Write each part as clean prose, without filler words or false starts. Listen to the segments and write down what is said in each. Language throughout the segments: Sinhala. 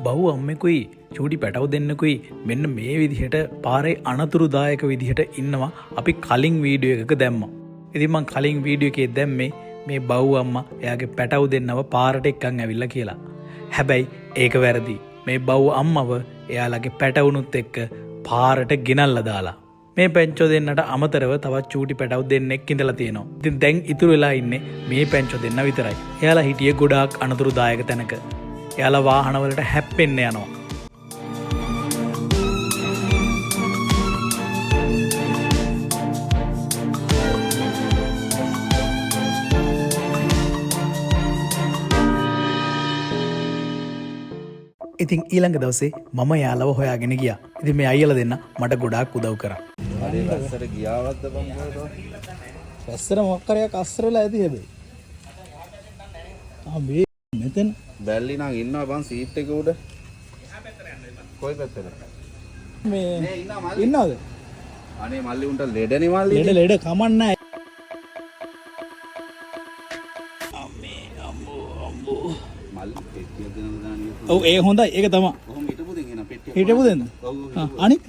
බහු අම්මෙකුයි චූටි පැටව දෙන්නෙකුයි මෙන්න මේ විදිහට පාරේ අනතුරුදායක විදිහට ඉන්නවා අපි කලින් වීඩියෝ එකක දැම්මා. ඉතින් මං කලින් වීඩියෝ එකේ දැම්මේ මේ බහු අම්මා එයාගේ පැටව දෙන්නව පාරට එක්කන් ඇවිල්ලා කියලා. හැබැයි ඒක වැරදි. මේ බහු අම්මව එයාලගේ පැටවුනුත් එක්ක පාරට ගෙනල්ලා දාලා. මේ පැංචෝ දෙන්නට අමතරව තවත් චූටි පැටව දෙන්නෙක් ඉඳලා තියෙනවා. ඉතින් දැන් ඉතුරු වෙලා ඉන්නේ මේ පැංචෝ දෙන්න විතරයි. එයාලා හිටියේ ගොඩාක් අනතුරුදායක තැනක. එයාලා වාහනවලට හැප්පෙන්න යනවා. ඉතින් ඊළඟ දවසේ මම යාළුව හොයාගෙන ගියා. ඉතින් මේ අයියලා දෙන්න මට ගොඩාක් උදව් කරා. හරි වැස්සට ගියාවත්ද බං කොහෙද? වැස්සට මොකක් කරයක් අස්සර වෙලා ඇති හැබැයි. මේ මෙතන බැල්ලි නම් ඉන්නවා බං සීට් එක උඩ. කොයි පැත්තද? මේ නේ ඉන්නවා මල්ලි. ඉන්නවද? අනේ මල්ලි උන්ට ලෙඩනේ මල්ලි. ලෙඩ කමන්න නැහැ. මල්ලි පෙට්ටිය දෙනවා දාන්න. ඔව් ඒ හොඳයි. ඒක තමයි. කොහොම හිටපු දෙන් එන පෙට්ටිය. හිටපු දෙන්න. ඔව් අනිත්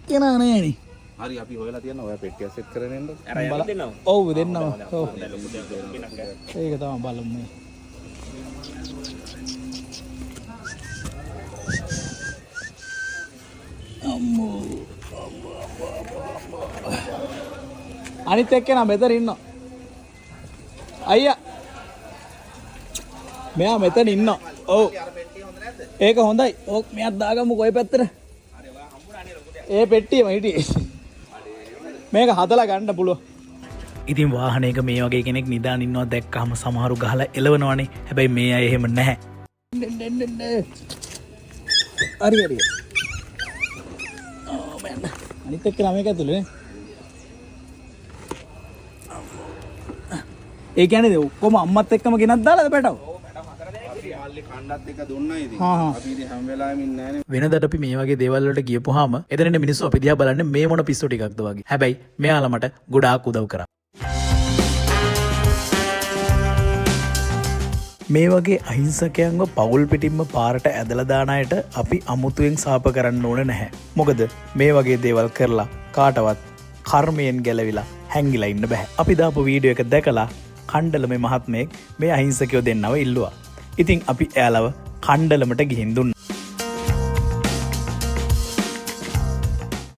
කෙනා නෑනේ. හරි අපි හොයලා තියන්න ඔයා පෙට්ටිය සෙට් කරගෙන එන්න. ඔව් දෙන්නවා. ඔව්. ඒක තමයි බලමු. අම්මෝ. අනිත් එක්කෙනා මෙතන ඉන්නවා. අයියා. මෙයා මෙතන ඉන්නවා. ඔව්. ඒක හොඳයි. ඔක් මෙයක් දාගමු කොයි පැත්තට? ඒ පෙට්ටියම හිටියේ. මේක හදලා ගන්න පුළුවන්. ඉතින් වාහනයක මේ වගේ කෙනෙක් නිදාගෙන ඉන්නවා දැක්කම සමහරු ගහලා එලවනවනේ. හැබැයි මේ අය එහෙම නැහැ. හරි හරි. අනිත් එක්කෙනා මේක ඇතුලේ නේ. ඒ කියන්නේ ඔක්කොම අම්මත් එක්කම ගෙනත් දාලාද පැටව? මල්ලි කණ්ඩත් එක දුන්නා ඉතින්. හා හා. අපි ඉතින් හැම වෙලාවෙම ඉන්නේ නැහනේ. වෙනදට අපි මේ වගේ දේවල් වලට ගියපුවාම එතනනේ මිනිස්සු අපි දිහා බලන්නේ මේ මොන පිස්සු ටිකක්ද වගේ. හැබැයි මෙයාලා මට ගොඩාක් උදව් කරා. මේ වගේ අහිංසකයන්ව පවුල් පිටින්ම පාරට ඇදලා දාන අයට අපි අමුතුවෙන් සාප කරන්න ඕන නැහැ. මොකද මේ වගේ දේවල් කරලා කාටවත් කර්මයෙන් ගැලවිලා හැංගිලා ඉන්න බෑ. අපි දාපු වීඩියෝ එක දැකලා කණ්ඩලමේ මහත්මයෙක් මේ අහිංසකයෝ දෙන්නව ඉල්ලුවා. ඉතින් අපි එයාලව කණ්ඩලමට ගිහින් දුන්නා.